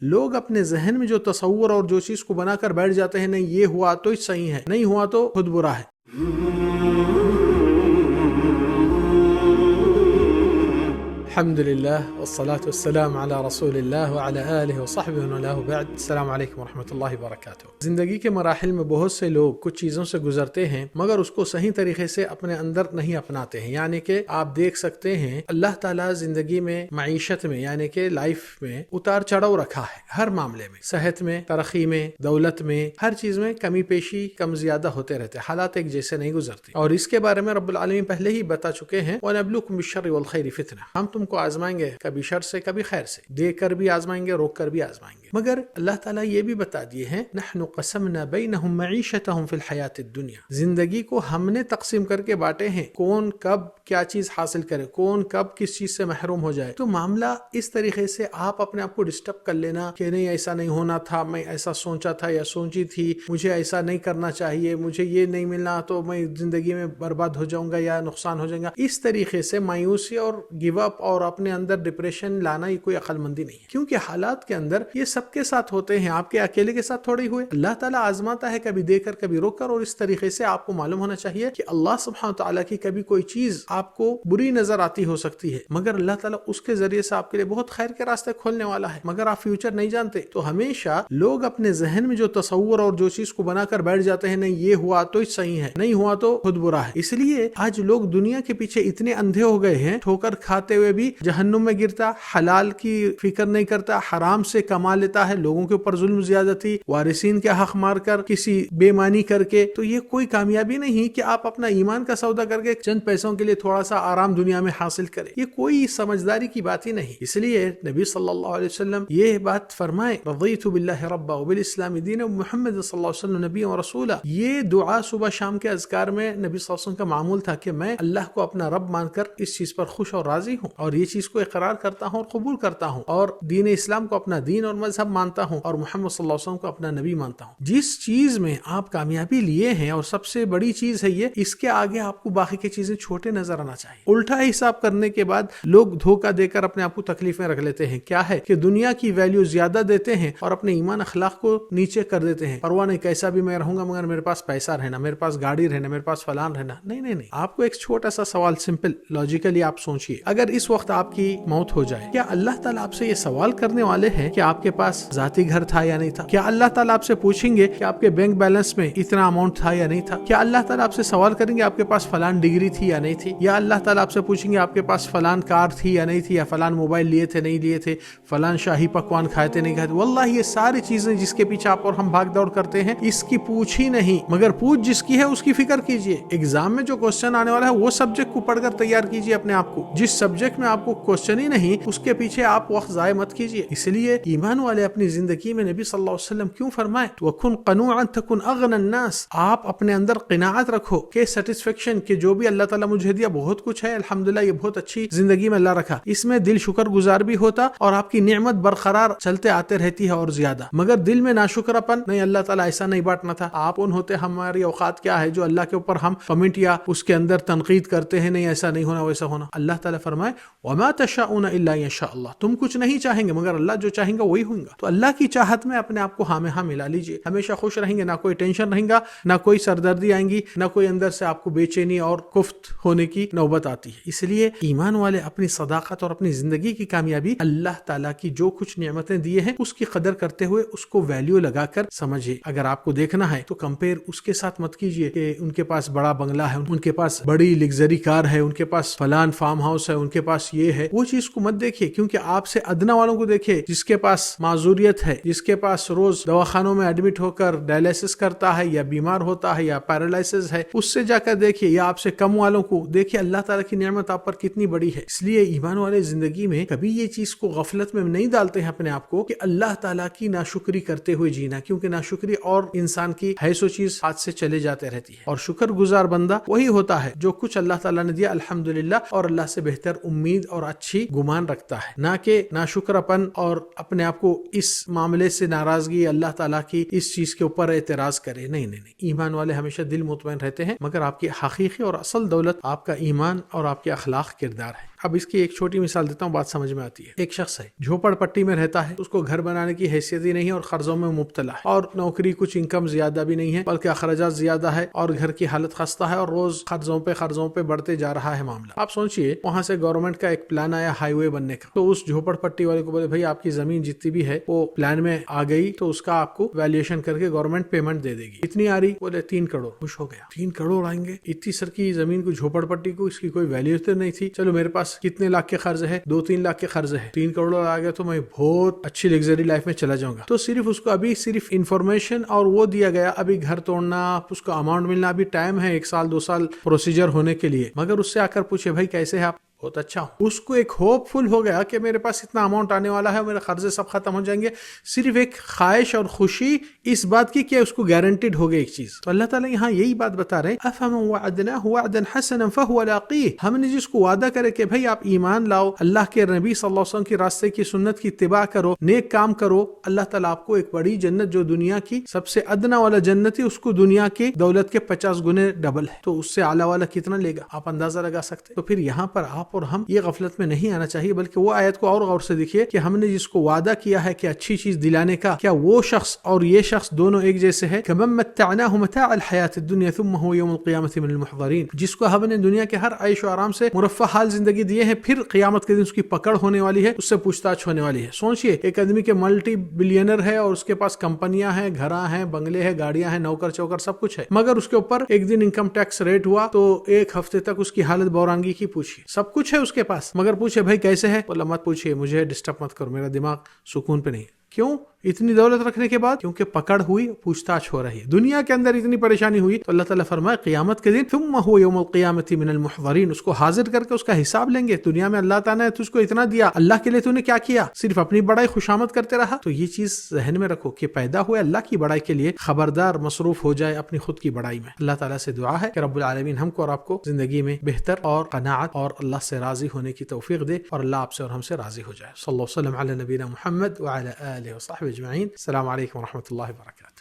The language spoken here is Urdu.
لوگ اپنے ذہن میں جو تصور اور جو چیز کو بنا کر بیٹھ جاتے ہیں، نہیں یہ ہوا تو صحیح ہے، نہیں ہوا تو خود برا ہے۔ الحمد للہ والصلاة والسلام علی رسول اللہ وعلی آلہ وصحبہ ومن والاه بعد۔ السلام علیکم ورحمۃ اللہ وبرکاتہ۔ زندگی کے مراحل میں بہت سے لوگ کچھ چیزوں سے گزرتے ہیں مگر اس کو صحیح طریقے سے اپنے اندر نہیں اپناتے ہیں، یعنی کہ آپ دیکھ سکتے ہیں اللہ تعالیٰ زندگی میں، معیشت میں، یعنی کہ لائف میں اتار چڑھاؤ رکھا ہے، ہر معاملے میں، صحت میں، ترقی میں، دولت میں، ہر چیز میں کمی بیشی، کم زیادہ ہوتے رہتے، حالات ایک جیسے نہیں گزرتے، اور اس کے بارے میں رب العالمین پہلے ہی بتا چکے ہیں، وَنَبْلُوكُمْ بِالشَّرِّ وَالْخَيْرِ فِتْنَةً، ہم تم کو آزمائیں گے، کبھی شر سے کبھی خیر سے، دے کر بھی آزمائیں گے، روک کر بھی آزمائیں گے۔ مگر اللہ تعالیٰ یہ بھی بتا دیے ہیں، نحن قسمنا بینہم معیشتہم فی الحیات الدنیا، زندگی کو ہم نے تقسیم کر کے بانٹے ہیں، کون کب کیا چیز حاصل کرے، کون کب کس چیز سے محروم ہو جائے۔ تو معاملہ اس طریقے سے آپ اپنے آپ کو ڈسٹرب کر لینا کہ نہیں ایسا نہیں ہونا تھا، میں ایسا سوچا تھا یا سوچی تھی، مجھے ایسا نہیں کرنا چاہیے، مجھے یہ نہیں ملنا تو میں زندگی میں برباد ہو جاؤں گا یا نقصان ہو جائے گا، اس طریقے سے مایوسی اور گیو اپ اور اپنے اندر ڈپریشن لانا یہ کوئی عقل مندی نہیں ہے، کیونکہ حالات کے اندر یہ سب کے ساتھ ہوتے ہیں، آپ کے اکیلے کے ساتھ تھوڑی ہوئے، اللہ تعالیٰ آزماتا ہے، کبھی دے کر کبھی روک کر، اور اس طریقے سے آپ کو معلوم ہونا چاہیے کہ اللہ سبحانہ تعالیٰ کی کبھی کوئی چیز آپ کو بری نظر آتی ہو سکتی ہے مگر اللہ تعالیٰ اس کے ذریعے سے آپ کے لیے بہت خیر کے راستے کھولنے والا ہے، مگر آپ فیوچر نہیں جانتے۔ تو ہمیشہ لوگ اپنے ذہن میں جو تصور اور جو چیز کو بنا کر بیٹھ جاتے ہیں، نہیں یہ ہوا تو صحیح ہے، نہیں ہوا تو خود برا ہے، اس لیے آج لوگ دنیا کے پیچھے اتنے اندھے ہو گئے ہیں، ٹھوکر کھاتے ہوئے بھی جہنم میں گرتا، حلال کی فکر نہیں کرتا، حرام سے کما لیتا ہے، لوگوں کے اوپر ظلم زیادتی، وارثین کے حق مار کر، کسی بے معنی کر کے، تو یہ کوئی کامیابی نہیں کہ آپ اپنا ایمان کا سودا کر کے چند پیسوں کے لیے تھوڑا سا آرام دنیا میں حاصل کریں، یہ کوئی سمجھداری کی بات ہی نہیں۔ اس لیے نبی صلی اللہ علیہ وسلم یہ بات فرمائے، رضیت باللہ ربا وبالاسلام دینا محمد صلی اللہ علیہ وسلم نبی و رسولہ، یہ دعا صبح شام کے اذکار میں نبی صلی اللہ علیہ وسلم کا معمول تھا کہ میں اللہ کو اپنا رب مان کر اس چیز پر خوش اور راضی ہوں، اور یہ چیز کو اقرار کرتا ہوں اور قبول کرتا ہوں، اور دین اسلام کو اپنا دین اور مذہب مانتا ہوں، اور محمد صلی اللہ علیہ وسلم کو اپنا نبی مانتا ہوں۔ جس چیز میں آپ کامیابی لیے ہیں اور سب سے بڑی چیز ہے یہ، اس کے آگے آپ کو باقی کی چیزیں چھوٹے نظر آنا چاہیے۔ الٹا حساب کرنے کے بعد لوگ دھوکہ دے کر اپنے آپ کو تکلیف میں رکھ لیتے ہیں، کیا ہے کہ دنیا کی ویلیو زیادہ دیتے ہیں اور اپنے ایمان اخلاق کو نیچے کر دیتے ہیں، پرواہ نہیں کیسا بھی میں رہوں گا مگر میرے پاس پیسہ رہنا، میرے پاس گاڑی رہنا، میرے پاس فلان رہنا۔ نہیں نہیں نہیں، آپ کو ایک چھوٹا سا سوال، سمپل لاجیکلی آپ سوچئے، اگر اس وقت آپ کی موت ہو جائے، کیا اللہ تعالیٰ آپ سے یہ سوال کرنے والے ہیں کہ آپ کے پاس ذاتی گھر تھا یا نہیں تھا؟ کیا اللہ تعالیٰ آپ سے پوچھیں گے کہ آپ کے بینک بیلنس میں اتنا اماؤنٹ تھا یا نہیں تھا؟ کیا اللہ تعالیٰ آپ سے سوال کریں گے آپ کے پاس فلان ڈگری تھی یا نہیں تھی؟ یا اللہ تعالیٰ آپ سے پوچھیں گے آپ کے پاس فلان کار تھی یا نہیں تھی، یا فلان موبائل لیے تھے نہیں لیے تھے، فلان شاہی پکوان کھائے تھے نہیں کھائے تھے؟ واللہ یہ ساری چیزیں جس کے پیچھے آپ اور ہم بھاگ دوڑ کرتے ہیں، اس کی پوچھ ہی نہیں، مگر پوچھ جس کی ہے اس کی فکر کیجئے۔ ایگزام میں جو کوسچن آنے والا ہے وہ سبجیکٹ کو پڑھ کر تیار کیجئے اپنے آپ کو، جس سبجیکٹ میں آپ کو کوسچن ہی نہیں اس کے پیچھے آپ وقت ضائع مت کیجئے۔ اس لیے ایمان والے اپنی زندگی میں نبی صلی اللہ علیہ وسلم کیوں فرمائے وَكُنْ قَنُوعًا تَكُنْ أَغْنَى النَّاسِ، آپ اپنے اندر قناعت رکھو کہ سیٹسفیکشن کہ جو بھی اللہ تعالیٰ مجھے دیا بہت کچھ ہے، الحمدللہ یہ بہت اچھی زندگی میں اللہ رکھا، اس میں دل شکر گزار بھی ہوتا اور آپ کی نعمت برقرار چلتے آتے رہتی ہے اور زیادہ، مگر دل میں ناشکرپن، نہیں اللہ تعالیٰ ایسا نہیں بانٹنا تھا، آپ کون ہوتے، ہماری اوقات کیا ہے جو اللہ کے اوپر ہم کمنٹ یا اس کے اندر تنقید کرتے ہیں، نہیں ایسا نہیں ہونا ویسا ہونا۔ اللہ تعالیٰ فرمائے وَمَا تَشَاءُونَ إِلَّا أَن يَشَاءَ اللَّهُ، تم کچھ نہیں چاہیں گے مگر اللہ جو چاہیں گا وہی ہوگا۔ تو اللہ کی چاہت میں اپنے آپ کو ہاں میں ہاں ملا لیجئے، ہمیشہ خوش رہیں گے، نہ کوئی ٹینشن رہیں گا، نہ کوئی سردردی آئیں گی، نہ کوئی اندر سے آپ کو بے چینی اور کفت ہونے کی نوبت آتی ہے۔ اس لیے ایمان والے اپنی صداقت اور اپنی زندگی کی کامیابی اللہ تعالیٰ کی جو کچھ نعمتیں دیے ہیں اس کی قدر کرتے ہوئے اس کو ویلیو لگا کر سمجھے۔ اگر آپ کو دیکھنا ہے تو کمپیئر اس کے ساتھ مت کیجئے کہ ان کے پاس بڑا بنگلہ ہے، ان کے پاس بڑی لگژری کار ہے، ان کے پاس فلان فارم ہاؤس ہے، ان کے پاس یہ ہے، وہ چیز کو مت دیکھیے، کیونکہ آپ سے ادنا والوں کو دیکھیے، جس کے پاس معذوریت ہے، جس کے پاس روز دواخانوں میں ایڈمٹ ہو کر ڈائلیسس کرتا ہے یا بیمار ہوتا ہے یا پیرالائسس ہے، اس سے جا کر دیکھیے، یا آپ سے کم والوں کو دیکھیے، اللہ تعالیٰ کی نعمت آپ پر کتنی بڑی ہے۔ اس لیے ایمان والے زندگی میں کبھی یہ چیز کو غفلت میں نہیں ڈالتے ہیں اپنے آپ کو کہ اللہ تعالیٰ کی ناشکری کرتے ہوئے جینا، کیونکہ ناشکری اور انسان کی ہے سو چیز ہاتھ سے چلے جاتے رہتی ہے، اور شکر گزار بندہ وہی ہوتا ہے جو کچھ اللہ تعالیٰ نے دیا الحمدللہ اور اللہ سے بہتر امید اور اچھی گمان رکھتا ہے، نہ کہ ناشکرپن اور اپنے آپ کو اس معاملے سے ناراضگی اللہ تعالیٰ کی اس چیز کے اوپر اعتراض کرے۔ نہیں نہیں نہیں، ایمان والے ہمیشہ دل مطمئن رہتے ہیں، مگر آپ کی حقیقی اور اصل دولت آپ کا ایمان اور آپ کے اخلاق کردار ہے۔ اب اس کی ایک چھوٹی مثال دیتا ہوں، بات سمجھ میں آتی ہے۔ ایک شخص ہے، جھوپڑ پٹی میں رہتا ہے، اس کو گھر بنانے کی حیثیت ہی نہیں ہے اور قرضوں میں مبتلا ہے، اور نوکری کچھ انکم زیادہ بھی نہیں ہے بلکہ اخراجات زیادہ ہے، اور گھر کی حالت خستہ ہے، اور روز قرضوں پہ بڑھتے جا رہا ہے معاملہ۔ آپ سوچئے وہاں سے گورنمنٹ کا ایک پلان آیا ہائی وے بننے کا، تو اس جھوپڑ پٹی والے کو بولے بھائی آپ کی زمین جتنی بھی ہے وہ پلان میں آ گئی تو اس کا آپ کو ویلیویشن کر کے گورنمنٹ پیمنٹ دے دے گی، اتنی آ رہی، بولے 3 کروڑ۔ خوش ہو گیا، 3 کروڑ آئیں گے اتنی سر کی زمین کو، جھوپڑ پٹی کو، اس کی کوئی ویلیو تو نہیں تھی، چلو میرے پاس کتنے لاکھ کے قرض ہے، 2-3 لاکھ کے قرض ہے، 3 کروڑ آ گیا تو میں بہت اچھی لگژری لائف میں چلا جاؤں گا۔ تو صرف اس کو ابھی صرف انفارمیشن اور وہ دیا گیا، ابھی گھر توڑنا، اس کو اماؤنٹ ملنا ابھی ٹائم ہے، 1 سال 2 سال پروسیجر ہونے کے لیے، مگر اس سے آ کر پوچھے بھائی کیسے ہے آپ؟ بہت اچھا ہوں۔ اس کو ایک ہوپ فل ہو گیا کہ میرے پاس اتنا اماؤنٹ آنے والا ہے، میرے قرضے سب ختم ہو جائیں گے، صرف ایک خواہش اور خوشی اس بات کی کہ اس کو گارنٹیڈ ہو گئی ایک چیز۔ تو اللہ تعالیٰ یہاں یہی بات بتا رہے، افمن وعدناہ وعدا حسنا فهو لاقیہ، ہم نے جس کو وعدہ کرے کہ بھائی آپ ایمان لاؤ، اللہ کے نبی صلی اللہ علیہ وسلم کی راستے کی سنت کی اتباع کرو، نیک کام کرو، اللہ تعالیٰ آپ کو ایک بڑی جنت جو دنیا کی سب سے ادنا والا جنت ہے، اس کو دنیا کی دولت کے 50 گنے ڈبل ہے، تو اس سے اعلیٰ والا کتنا لے گا آپ اندازہ لگا سکتے۔ تو پھر یہاں پر آپ اور ہم یہ غفلت میں نہیں آنا چاہیے، بلکہ وہ آیت کو اور غور سے دیکھیے کہ ہم نے جس کو وعدہ کیا ہے کہ اچھی چیز دلانے کا، کیا وہ شخص اور یہ شخص دونوں ایک جیسے ہیں؟ کمن متعناہ متاع الحیاۃ الدنیا ثم هو یوم القیامۃ من المحضرین، جس کو ہم نے دنیا کے ہر عیش و آرام سے مرفہ حال زندگی دیے ہیں، پھر قیامت کے دن اس کی پکڑ ہونے والی ہے، اس سے پوچھ تاچھ ہونے والی ہے۔ سوچئے ایک آدمی کے ملٹی بلینر ہے اور اس کے پاس کمپنیاں ہیں، گھراں ہیں، بنگلے ہیں، گاڑیاں ہیں، نوکر چوکر سب کچھ ہے، مگر اس کے اوپر ایک دن انکم ٹیکس ریٹ ہوا تو 1 ہفتے تک اس کی حالت بورانگی کی، پوچھیے سب کچھ ہے اس کے پاس، مگر پوچھے بھائی کیسے ہے؟ بولا مت پوچھئے، مجھے ڈسٹرب مت کرو، میرا دماغ سکون پہ نہیں۔ کیوں؟ اتنی دولت رکھنے کے بعد کیونکہ پکڑ ہوئی، پوچھ تاچھ ہو رہی ہے، دنیا کے اندر اتنی پریشانی ہوئی، تو اللہ تعالیٰ فرمائے قیامت کے دن ثم هو یوم القیامۃ من المحضرین، اس کو حاضر کر کے اس کا حساب لیں گے۔ دنیا میں اللہ تعالیٰ نے تجھ کو اتنا دیا، اللہ کے لیے تو نے کیا کیا؟ صرف اپنی بڑائی خوشامد کرتے رہا۔ تو یہ چیز ذہن میں رکھو کہ پیدا ہوئے اللہ کی بڑائی کے لیے، خبردار مصروف ہو جائے اپنی خود کی بڑائی میں۔ اللہ تعالیٰ سے دعا ہے کہ رب العالمین ہم کو اور آپ کو زندگی میں بہتر اور قناعت اور اللہ سے راضی ہونے کی توفیق دے، اور اللہ آپ سے اور ہم سے راضی ہو جائے۔ صلی اللہ وسلم علی نبینا محمد وعلی آلہ وصحبہ اجمعین۔ السلام علیکم ورحمۃ اللہ وبرکاتہ۔